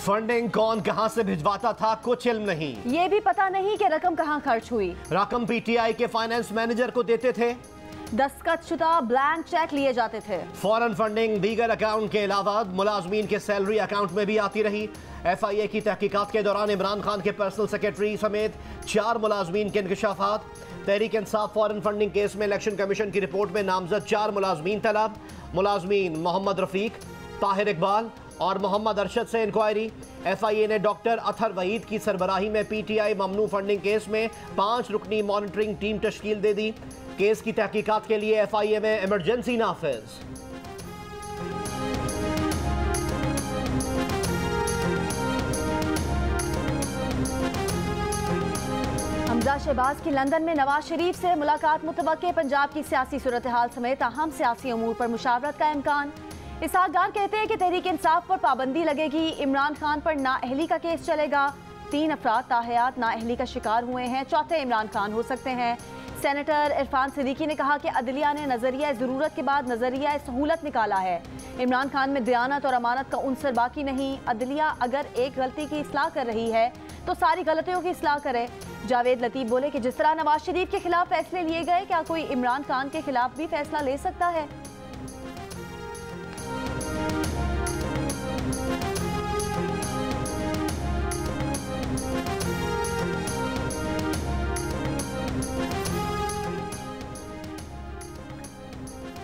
Funding कौन कहां से भिजवाता था कुछ इल्म नहीं। ये भी पता नहीं कि रकम कहां खर्च हुई। रकम पीटीआई के फाइनेंस मैनेजर को देते थे। दस्तखत शुदा ब्लैंक चेक लिए जाते थे। फॉरेन फंडिंग दीगर अकाउंट के अलावा मुलाजमीन के सैलरी अकाउंट में भी आती रही। FIA की तहकीकात के दौरान इमरान खान के पर्सनल सेक्रेटरी समेत 4 मुलाजमीन के इंकशाफात। Tehreek Insaf foreign funding case में इलेक्शन कमीशन की रिपोर्ट में नामजद 4 मुलाजमीन तलब। मुलाजमीन मोहम्मद रफीक, ताहिर इकबाल और मोहम्मद अरशद से इंक्वायरी। FIA ने डॉक्टर अथर वहीद की सरबराही में PTI ममनू फंडिंग केस में 5 रुकनी मॉनिटरिंग टीम तश्कील दे दी। केस की तहकीकात के लिए FIA में इमरजेंसी नाफिज। हमजा शहबाज की लंदन में नवाज शरीफ से मुलाकात मुतवक्के। पंजाब की सियासी सूरत हाल समेत अहम सियासी अमूर पर मुशावरत का इम्कान। इसहाक डार कहते हैं कि तहरीक इंसाफ पर पाबंदी लगेगी। इमरान खान पर नाअहली का केस चलेगा। 3 अफराद ताहयात नाअहली का शिकार हुए हैं। चौथे इमरान खान हो सकते हैं। सेनेटर इरफान सिद्दीकी ने कहा कि अदलिया ने नजरिया ज़रूरत के बाद नजरिया सहूलत निकाला है। इमरान खान में दयानत और अमानत का उनसर बाकी नहीं। अदलिया अगर एक गलती की इस्लाह कर रही है तो सारी गलतियों की इस्लाह करे। जावेद लतीफ़ बोले कि जिस तरह नवाज शरीफ के खिलाफ फैसले लिए गए, क्या कोई इमरान खान के खिलाफ भी फैसला ले सकता है?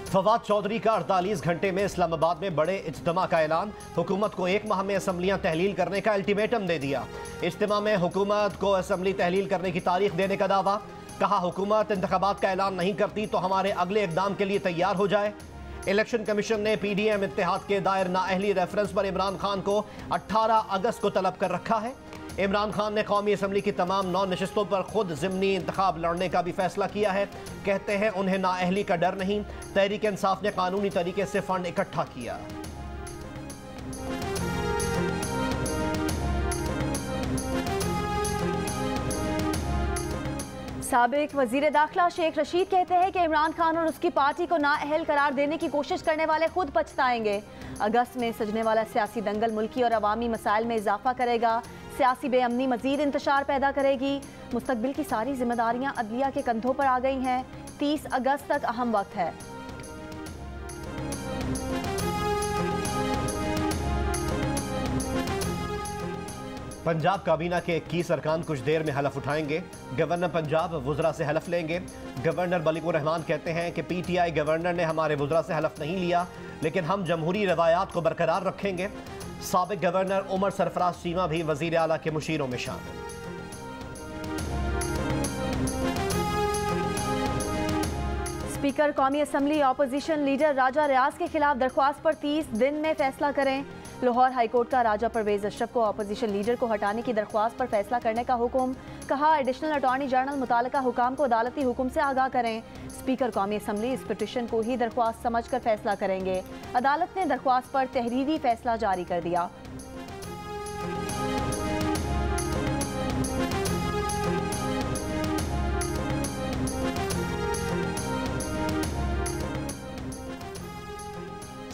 फवाद चौधरी का 48 घंटे में इस्लामाबाद में बड़े इज्तिमा का ऐलान। हुकूमत को 1 माह में असम्बलियां तहलील करने का अल्टीमेटम दे दिया। इज्तिमा में हुकूमत को असम्बली तहलील करने की तारीख देने का दावा। कहा हुकूमत इंतखाबात का ऐलान नहीं करती तो हमारे अगले इकदाम के लिए तैयार हो जाए। इलेक्शन कमीशन ने PDM इत्तेहाद के दायर नाअहली रेफरेंस पर इमरान खान को 18 अगस्त को तलब कर रखा है। इमरान खान ने कौमी असम्बली की तमाम 9 नशिस्तों पर खुद ज़िमनी इंतखाब लड़ने का भी फैसला किया है। कहते हैं उन्हें नाअहली का डर नहीं। तहरीक इंसाफ ने कानूनी तरीके से फंड इकट्ठा किया। साबिक वजीर दाखिला शेख रशीद कहते हैं कि इमरान खान और उसकी पार्टी को नाअहल करार देने की कोशिश करने वाले खुद पछताएंगे। अगस्त में सजने वाला सियासी दंगल मुल्की और अवामी मसाइल में इजाफा करेगा। सियासी बेअमनी मजीद इंतशार पैदा करेगी। मुस्तकबिल की सारी जिम्मेदारियां अदलिया के कंधों पर आ गई हैं। 30 अगस्त तक अहम वक्त है। पंजाब काबीना के 21 अरकान कुछ देर में हलफ उठाएंगे। गवर्नर पंजाब वुज़रा से हलफ लेंगे। गवर्नर मलिकुर रहमान कहते हैं कि PTI गवर्नर ने हमारे वुज़रा से हलफ नहीं लिया, लेकिन हम जमहूरी रवायात को बरकरार रखेंगे। साबिक गवर्नर उमर सरफराज चीमा भी वज़ीर आला के मुशीरों में शामिल। स्पीकर कौमी असम्बली ऑपोजिशन लीडर राजा रियाज के खिलाफ दरख्वास्त पर 30 दिन में फैसला करें। लाहौर हाईकोर्ट का राजा परवेज अशरफ को ऑपोजिशन लीडर को हटाने की दरख्वास्त पर फैसला करने का हुक्म। कहा एडिशनल अटॉर्नी जनरल मुतालिका हुकाम को अदालती हुक्म से आगाह करें। स्पीकर कौमी असम्बली इस पिटीशन को ही दरख्वास्त समझकर फैसला करेंगे। अदालत ने दरख्वास्त पर तहरीरी फैसला जारी कर दिया।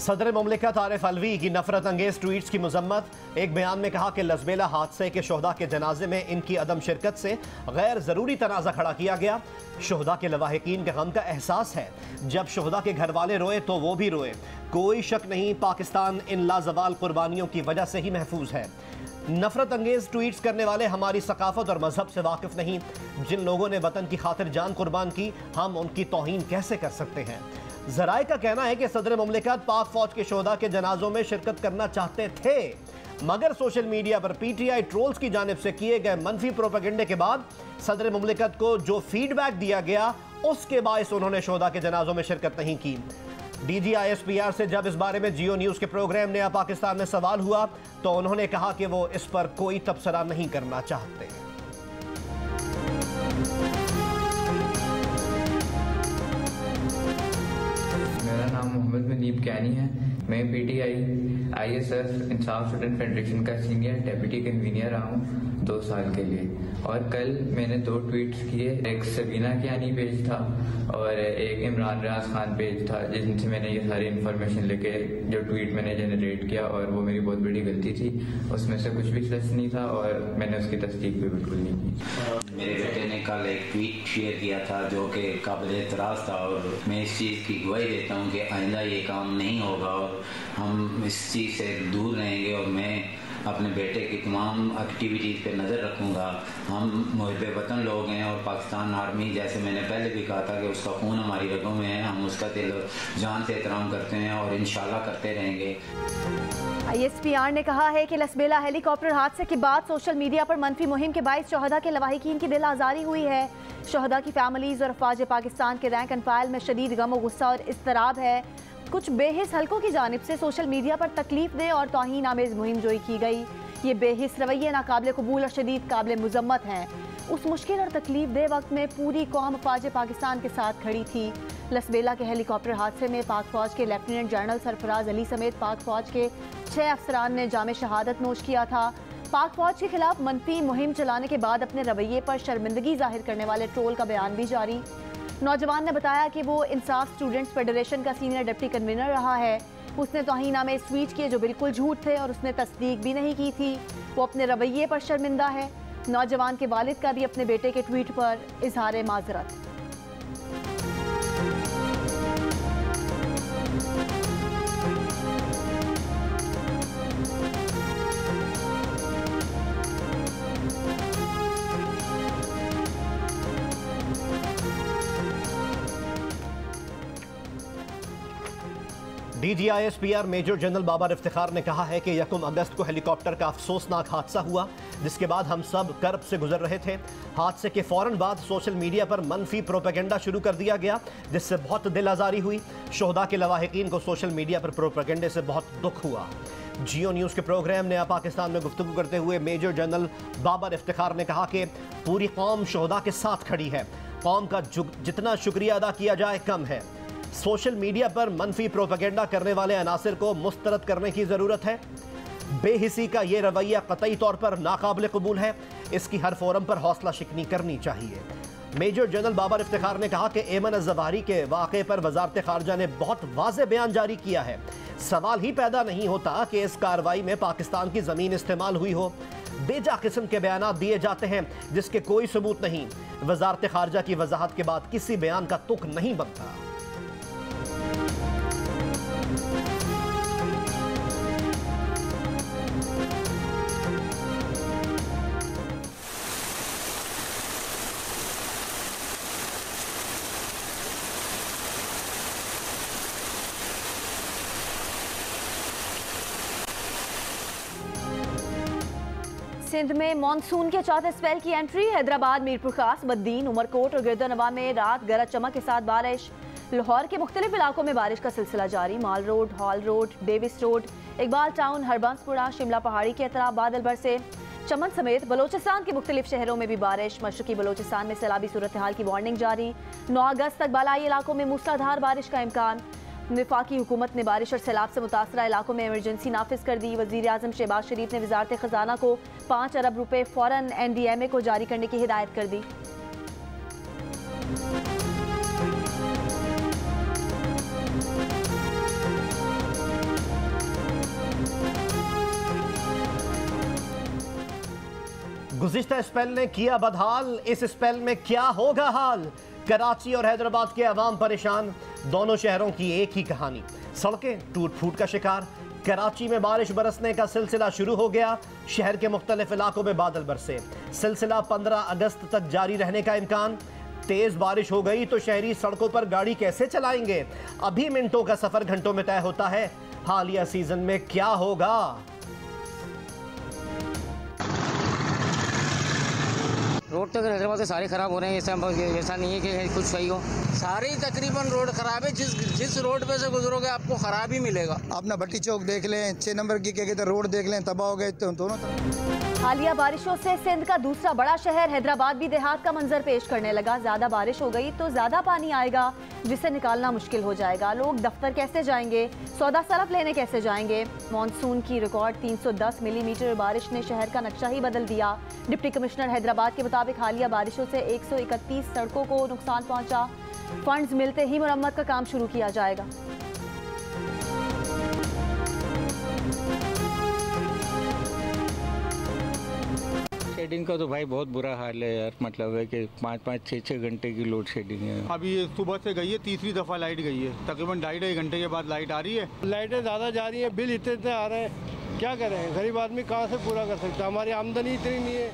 सदर मुमलिकत आरिफ अलवी की नफरत अंगेज ट्वीट्स की मजम्मत। एक बयान में कहा कि लजबेला हादसे के शोहदा के जनाजे में इनकी अदम शिरकत से गैर ज़रूरी तनाज़ा खड़ा किया गया। शोहदा के लवाहिकीन के गम का एहसास है। जब शोहदा के घर वाले रोए तो वो भी रोए। कोई शक नहीं पाकिस्तान इन लाजवाल कुर्बानियों की वजह से ही महफूज है। नफरत अंगेज ट्वीट्स करने वाले हमारी सकाफत और मजहब से वाकिफ नहीं। जिन लोगों ने वतन की खातिर जान कुर्बान की, हम उनकी तौहीन कैसे कर सकते हैं। जराए का कहना है कि सदर मुमलिकत पाक फौज के शोहदा के जनाजों में शिरकत करना चाहते थे, मगर सोशल मीडिया पर PTI ट्रोल्स की जानिब से किए गए मनफी प्रोपेगेंडे के बाद सदर मुमलिकत को जो फीडबैक दिया गया, उसके बायस उन्होंने शोहदा के जनाजों में शिरकत नहीं की। DG ISPR से जब इस बारे में जियो न्यूज़ के प्रोग्राम नया पाकिस्तान में सवाल हुआ तो उन्होंने कहा कि वो इस पर कोई तबसरा नहीं करना चाहते। मेरा नाम नाम मोहम्मद मुनीब कैनी है। मैं PTI ISF इंसाफ स्टूडेंट फेडरेशन का सीनियर डेप्यूटी कन्वीनर रहा हूँ 2 साल के लिए। और कल मैंने 2 ट्वीट्स किए, एक सबीना कैनी पेज था और एक इमरान रियाज खान पेज था, जिनसे मैंने ये सारी इन्फॉर्मेशन लेके जो ट्वीट मैंने जनरेट किया, और वो मेरी बहुत बड़ी गलती थी। उसमें से कुछ भी सच नहीं था और मैंने उसकी तस्दीक भी बिल्कुल नहीं की। मेरे बेटे ने कल एक ट्वीट शेयर किया था जो कि काबिल एतराज़ था, और मैं इस चीज़ की गवाही देता हूँ कि आइंदा ये काम नहीं होगा और हम इस चीज़ से दूर रहेंगे। और मैं अपने बेटे की तमाम एक्टिविटीज़ पे नज़र रखूँगा। हम मुहिब वतन लोग हैं और पाकिस्तान आर्मी, जैसे मैंने पहले भी कहा था कि उसका खून हमारी रगों में है, हम उसका दिल जान से एहतराम करते हैं और इंशाल्लाह करते रहेंगे। ISPR ने कहा है कि लसबेला हेलीकॉप्टर हादसे के बाद सोशल मीडिया पर मनफी मुहिम के बाइस शोहदा के लवाहिकीन की दिल आज़ारी हुई है। शोहदा की फैमिलीज और अफवाज पाकिस्तान के रैंक एंड फाइल में शदीद गम और गुस्सा और इज़्तिराब है। कुछ बेहिस हलकों की जानिब से सोशल मीडिया पर तकलीफ दे और तौहीन आमेज़ मुहिम जोई की गई। ये बेहिस रवैये नाकाबिल कबूल और शदीद काबिल मुज़म्मत हैं। उस मुश्किल और तकलीफ दे वक्त में पूरी कौम अफवाज पाकिस्तान के साथ खड़ी थी। लसबेला के हेलीकॉप्टर हादसे में पाक फौज के लेफ्टिनेंट जनरल सरफराज अली समेत पाक फौज के 6 अफसरान ने जामे शहादत नोश किया था। पाक फौज के खिलाफ मनफी मुहिम चलाने के बाद अपने रवैये पर शर्मिंदगी जाहिर करने वाले ट्रोल का बयान भी जारी। नौजवान ने बताया कि वो इंसाफ स्टूडेंट्स फेडरेशन का सीनियर डिप्टी कन्वीनर रहा है। उसने तौहीन में ट्वीट किए जो बिल्कुल झूठ थे और उसने तस्दीक भी नहीं की थी। वो अपने रवैये पर शर्मिंदा है। नौजवान के वालिद का भी अपने बेटे के ट्वीट पर इजहार माजरत। DGISPR major general Babar Iftikhar ने कहा है कि 1 अगस्त को हेलीकॉप्टर का अफसोसनाक हादसा हुआ, जिसके बाद हम सब कर्ब से गुजर रहे थे। हादसे के फ़ौरन बाद सोशल मीडिया पर मनफी प्रोपेगेंडा शुरू कर दिया गया, जिससे बहुत दिल आज़ारी हुई। शोहदा के लवाहिकीन को सोशल मीडिया पर प्रोपेगेंडे से बहुत दुख हुआ। जियो न्यूज़ के प्रोग्राम नया पाकिस्तान में गुफ्तगू करते हुए मेजर जनरल बाबर इफ्तिखार ने कहा कि पूरी कौम शोहदा के साथ खड़ी है। कौम का जितना शुक्रिया अदा किया जाए कम है। सोशल मीडिया पर मनफी प्रोपेगेंडा करने वाले अनासिर को मुस्तरद करने की ज़रूरत है। बेहिसी का ये रवैया कतई तौर पर नाकाबिल कबूल है। इसकी हर फोरम पर हौसला शिकनी करनी चाहिए। मेजर जनरल बाबर इफ्तिखार ने कहा कि एमन अज़वारी के वाक़े पर वज़ारत ख़ारजा ने बहुत वाज़ेह बयान जारी किया है। सवाल ही पैदा नहीं होता कि इस कार्रवाई में पाकिस्तान की ज़मीन इस्तेमाल हुई हो। बेजा किस्म के बयान दिए जाते हैं जिसके कोई सबूत नहीं। वज़ारत ख़ारजा की वजाहत के बाद किसी बयान का तुक नहीं बनता। सिंध में मानसून के चौथे स्पेल की एंट्री। हैदराबाद, मीरपुर खास, बद्दीन, उमरकोट और गिरदनवा में रात गरज चमक के साथ बारिश। लाहौर के मुख्तलिफ इलाकों में बारिश का सिलसिला जारी। Mall Road, Hall Road, Davis Road, Iqbal town, Harbanspura, Shimla Pahari के अतराफ बादल बरसे। चमन समेत बलोचिस्तान के मुख्तलिफ शहरों में भी बारिश। मशरकी बलोचिस्तान में सैलाबी सूरत हाल की वार्निंग जारी। 9 अगस्त तक बालाई इलाकों में मूसलाधार बारिश का इम्कान। वफाकी हुकूमत ने बारिश और सैलाब से मुतासरा इलाकों में इमरजेंसी नाफिज कर दी। वज़ीर आज़म शहबाज शरीफ ने वज़ारत ख़जाना को 5 अरब रुपए फ़ौरन NDMA को जारी करने की हिदायत कर दी। गुज़िश्ता स्पेल ने किया बदहाल, इस स्पेल में क्या होगा हाल। कराची और हैदराबाद के अवाम परेशान। दोनों शहरों की एक ही कहानी। सड़कें टूट फूट का शिकार। कराची में बारिश बरसने का सिलसिला शुरू हो गया। शहर के मुख्तलिफ इलाकों में बादल बरसे। सिलसिला 15 अगस्त तक जारी रहने का इम्कान। तेज बारिश हो गई तो शहरी सड़कों पर गाड़ी कैसे चलाएंगे। अभी मिनटों का सफर घंटों में तय होता है। हालिया सीजन में क्या होगा। रोड तो हैदराबाद से सारे खराब हो रहे हैं। ऐसा नहीं है कि कुछ सही हो। सारी तकरीबन रोड खराब है। जिस रोड पे से गुजरोगे आपको खराब ही मिलेगा। अपना भट्टी चौक देख लें, 6 नंबर की क्या कहते हैं रोड देख लें, तबाह हो गए तो दोनों तरफ। हालिया बारिशों से सिंध का दूसरा बड़ा शहर हैदराबाद भी देहात का मंजर पेश करने लगा। ज्यादा बारिश हो गई तो ज्यादा पानी आएगा जिसे निकालना मुश्किल हो जाएगा। लोग दफ्तर कैसे जाएंगे, सौदा सरफ लेने कैसे जाएंगे। मॉनसून की रिकॉर्ड 310 मिलीमीटर बारिश ने शहर का नक्शा ही बदल दिया। डिप्टी कमिश्नर हैदराबाद के मुताबिक हालिया बारिशों से 131 सड़कों को नुकसान पहुंचा। फंड्स मिलते ही मुरम्मत का काम शुरू किया जाएगा। शेडिंग का तो भाई बहुत बुरा हाल है यार। मतलब है कि 5-5, 6-6 घंटे की लोड शेडिंग है। अभी ये सुबह से गई है, तीसरी दफ़ा लाइट गई है। तकरीबन 2.5 घंटे के बाद लाइट आ रही है। लाइटें ज़्यादा जा रही हैं, बिल इतने आ रहे हैं, क्या करें? गरीब आदमी कहाँ से पूरा कर सकता है? हमारी आमदनी इतनी नहीं है।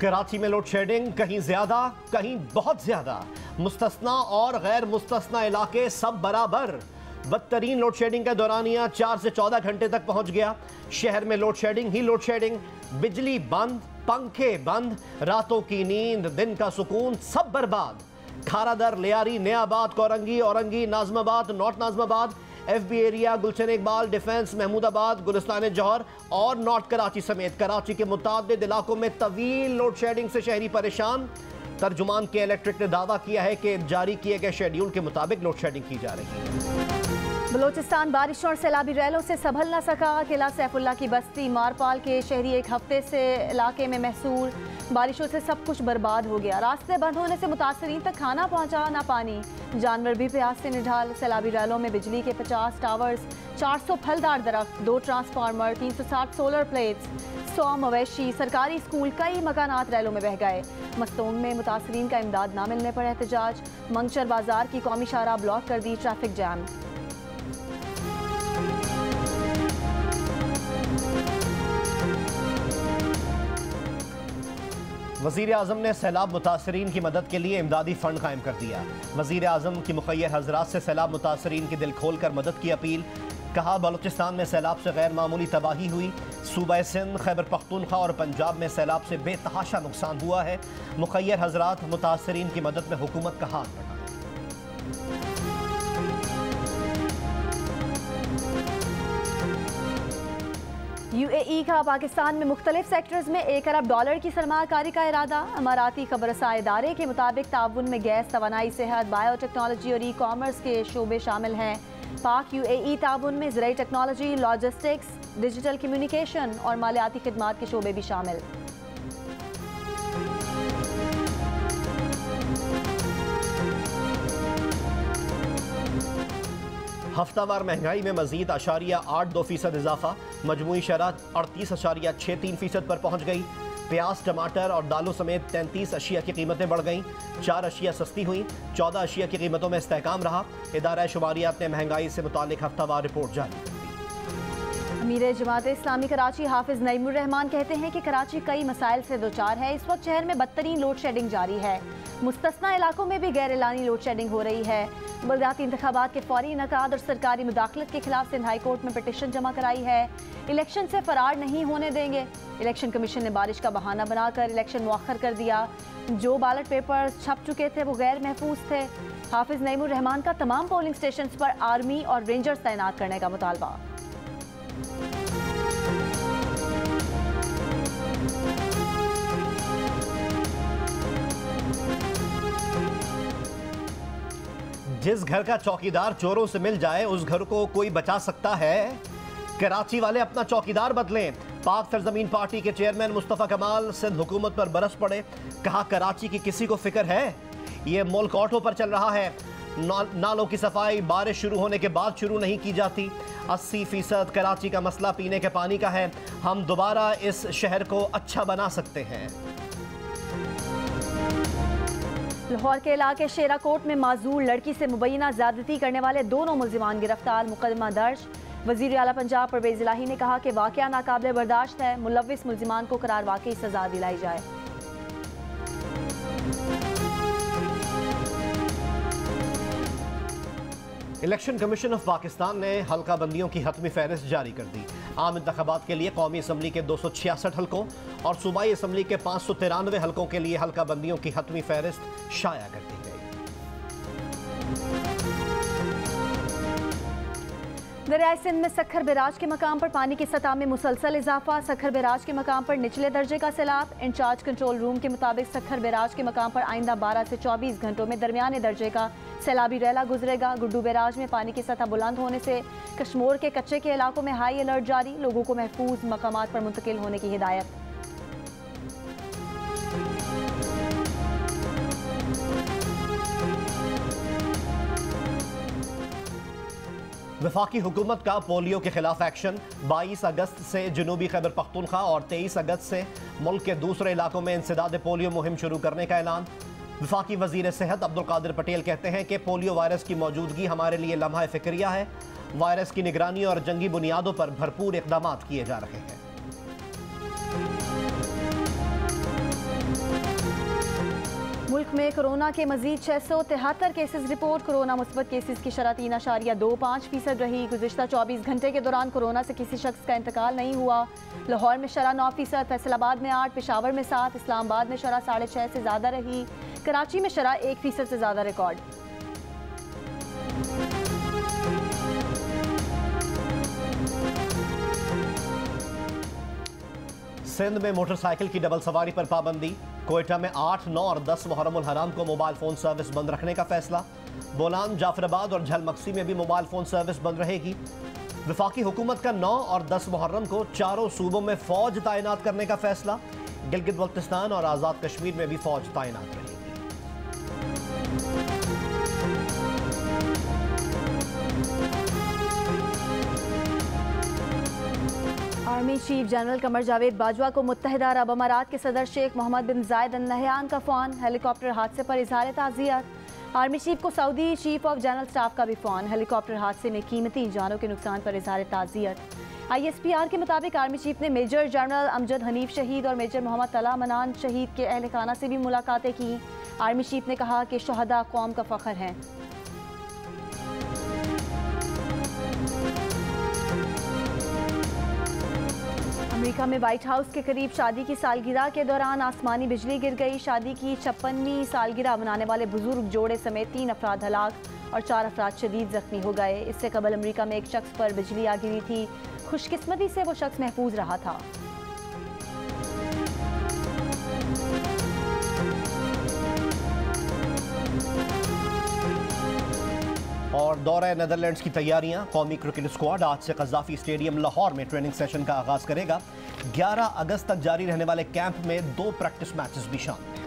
कराची में लोड शेडिंग कहीं ज्यादा कहीं बहुत ज्यादा, मुस्तस्ना और गैर मुस्तस्ना इलाके सब बराबर। बदतरीन लोड शेडिंग का दौरानिया 4 से 14 घंटे तक पहुंच गया। शहर में लोड शेडिंग ही लोड शेडिंग, बिजली बंद, पंखे बंद, रातों की नींद, दिन का सुकून सब बर्बाद। Kharadar, Lyari, Nayabad, Korangi, Orangi, Nazimabad, north Nazimabad, FB area, Gulshan Iqbal, defence, Mahmoodabad, Gulistan Jauhar और नॉर्थ कराची समेत कराची के मुताबिद इलाकों में तवील लोड शेडिंग से शहरी परेशान। तर्जुमान के इलेक्ट्रिक ने दावा किया है कि जारी किए गए शेड्यूल के मुताबिक लोड शेडिंग की जा रही है। बलोचिस्तान बारिशों और सैलाबी रैलों से संभल न सका। किला सैफुल्ला की बस्ती मारपाल के शहरी एक हफ्ते से इलाके में महसूर। बारिशों से सब कुछ बर्बाद हो गया। रास्ते बंद होने से मुतासरीन तक खाना पहुंचा ना पानी। जानवर भी प्यास से निढाल। सैलाबी रैलों में बिजली के 50 टावर्स, 400 फलदार दरख्त, 2 ट्रांसफार्मर, 360 सोलर प्लेट्स, 100 मवेशी, सरकारी स्कूल, कई मकानात रैलों में बह गए। मस्तोंग में मुतासरीन का इमदाद ना मिलने पर एहतजाज। मंगशर बाजार की कौमी शाहराह ब्लॉक कर दी, ट्रैफिक जैम। वज़ीर आज़म ने सैलाब मुतासरीन की मदद के लिए इमदादी फ़ंड कायम कर दिया। वज़ीर आज़म की मुखय्यर हज़रात से सैलाब मुतासरीन की दिल खोल कर मदद की अपील। कहा, बलूचिस्तान में सैलाब से गैर मामूली तबाही हुई। सूबा सिंध, खैबर पख्तूनख्वा और पंजाब में सैलाब से बेतहाशा नुकसान हुआ है। मुखय्यर हज़रात मुतासरीन की मदद में हुकूमत का हाथ बढ़ाएं। UAE का पाकिस्तान में मुख्तलिफ सेक्टर्स में $1 अरब की सरमाकारी का इरादा। अमाराती खबरसा इदारे के मुताबिक ताउन में गैस, तवानाई, सेहत, बायोटेक्नोलॉजी और ई-कॉमर्स के शोबे शामिल हैं। पाक UAE ताउन में ज़राई टेक्नोलॉजी, लॉजिस्टिक्स, डिजिटल कम्युनिकेशन और मालियाती खिदमात के शोबे भी शामिल। हफ्तावार महंगाई में मजीद 0.82% इजाफा। मजमूई शरह 38.63% पर पहुंच गई। प्याज, टमाटर और दालों समेत 33 अशिया की कीमतें बढ़ गईं। 4 अशिया सस्ती हुई। 14 अशिया की कीमतों में इस्तेहकाम रहा। इदारा शुमारियात ने महंगाई से मुतालिक हफ्तावार रिपोर्ट जारी कर दी। अमीर जमात इस्लामी कराची हाफिज नईमुर रहमान कहते हैं कि कराची कई मसाइल से दो चार है। इस वक्त शहर में बदतरीन लोड शेडिंग जारी है। मुस्तस्ना इलाकों में भी गैर एलानी लोड शेडिंग हो रही है। बलदियाती इंतखाबात के फौरी इनकाद और सरकारी मुदाखलत के खिलाफ सिंध हाई कोर्ट में पिटीशन जमा कराई है। इलेक्शन से फरार नहीं होने देंगे। इलेक्शन कमीशन ने बारिश का बहाना बनाकर इलेक्शन मुअख्खर कर दिया। जो बैलेट पेपर्स छप चुके थे वो गैर महफूज थे। हाफिज नईमुर रहमान का तमाम पोलिंग स्टेशन पर आर्मी और रेंजर्स तैनात करने का मुतालबा। जिस घर का चौकीदार चोरों से मिल जाए उस घर को कोई बचा सकता है? कराची वाले अपना चौकीदार बदलें। पाक सरजमीन पार्टी के चेयरमैन मुस्तफ़ा कमाल सिंध हुकूमत पर बरस पड़े। कहा, कराची की किसी को फिक्र है? ये मुल्क ऑटो पर चल रहा है। नालों की सफाई बारिश शुरू होने के बाद शुरू नहीं की जाती। 80% कराची का मसला पीने के पानी का है। हम दोबारा इस शहर को अच्छा बना सकते हैं। लाहौर के इलाके शेराकोट में माजूर लड़की से मुबैना ज़्यादती करने वाले दोनों मुल्जिमान गिरफ्तार, मुकदमा दर्ज। वज़ीर आला पंजाब परवेज़ इलाही ने कहा कि वाक़या नाकाबिले बर्दाश्त है। मुलव्विस मुल्जिमान को करार वाकई सज़ा दिलाई जाए। इलेक्शन कमीशन ऑफ पाकिस्तान ने हल्का बंदियों की हतमी फहरिस्त जारी कर दी। आम इंतखाबात के लिए कौमी असम्बली के 266 हलकों और सूबाई असम्बली के 593 हलकों के लिए हल्का बंदियों की हतमी फहरिस्त शाया कर दी गई। दरियाए सिंध में सखर बैराज के मकाम पर पानी की सतह में मुसलसल इजाफा। सखर बैराज के मकाम पर निचले दर्जे का सैलाब। इंचार्ज कंट्रोल रूम के मुताबिक सखर बैराज के मकाम पर आइंदा 12 से 24 घंटों में दरमियाने दर्जे का सैलाबी रैला गुजरेगा। गुड्डू बैराज में पानी की सतह बुलंद होने से कश्मीर के कच्चे के इलाकों में हाई अलर्ट जारी। लोगों को महफूज मकामात पर मुंतकिल होने की हिदायत। वफाकी हुकूमत का पोलियो के खिलाफ एक्शन। 22 अगस्त से जनूबी खैबर पख्तूनख्वा और 23 अगस्त से मुल्क के दूसरे इलाकों में इंसदाद पोलियो मुहिम शुरू करने का ऐलान। वफाकी वजीर सेहत अब्दुल कादिर पटेल कहते हैं कि पोलियो वायरस की मौजूदगी हमारे लिए लम्हा फिक्रिया है। वायरस की निगरानी और जंगी बुनियादों पर भरपूर इकदाम किए जा रहे हैं। मुल्क में कोरोना के मजीद 673 केसेस रिपोर्ट। कोरोना मुस्बत केसेस की शरह 3.25% रही। गुज़िश्ता 24 घंटे के दौरान कोरोना से किसी शख्स का इंतकाल नहीं हुआ। लाहौर में शरह 9%, फैसलाबाद में 8%, पेशावर में 7%, इस्लामाबाद में शरह 6.5% से ज़्यादा रही। कराची में शरह 1% से ज़्यादा रिकॉर्ड। सिंध में मोटरसाइकिल की डबल सवारी पर पाबंदी। कोयटा में 8, 9 और 10 मुहर्रम उल हराम को मोबाइल फ़ोन सर्विस बंद रखने का फैसला। बोलान, जाफराबाद और झलमक्सी में भी मोबाइल फ़ोन सर्विस बंद रहेगी। वफाकी हुकूमत का 9 और 10 मुहर्रम को चारों सूबों में फ़ौज तैनात करने का फैसला। गिलगित बल्तिस्तान और आज़ाद कश्मीर में भी फ़ौज तैनात रहेगी। Army chief general Qamar Javed Bajwa को मुत्तहिदा अरब अमारात के सदर शेख मोहम्मद बिन जायद अल नहयान का फ़ोन। हेलीकॉप्टर हादसे पर इजहार ताज़ियत। आर्मी चीफ को Saudi chief of general staff का भी फ़ोन। हेलीकॉप्टर हादसे में कीमती जानों के नुकसान पर इजहार ताज़ियत। ISPR के मुताबिक आर्मी चीफ ने मेजर जनरल अमजद हनीफ शहीद और मेजर मोहम्मद तला मनान शहीद के अहल खाना से भी मुलाकातें की। आर्मी चीफ ने कहा कि शहदा कौम का फ़ख्र हैं। अमेरिका में व्हाइट हाउस के करीब शादी की सालगिरह के दौरान आसमानी बिजली गिर गई। शादी की 56वीं सालगिरह मनाने वाले बुजुर्ग जोड़े समेत 3 अफराद हलाक और 4 अफराद शदीद जख्मी हो गए। इससे कबल अमेरिका में एक शख्स पर बिजली आ गिरी थी। खुशकिस्मती से वो शख्स महफूज रहा था। और दौरे नेदरलैंड्स की तैयारियां। कौमी क्रिकेट स्क्वाड आज से कज़ाफ़ी स्टेडियम लाहौर में ट्रेनिंग सेशन का आगाज़ करेगा। 11 अगस्त तक जारी रहने वाले कैंप में 2 प्रैक्टिस मैचेस भी शामिल हैं।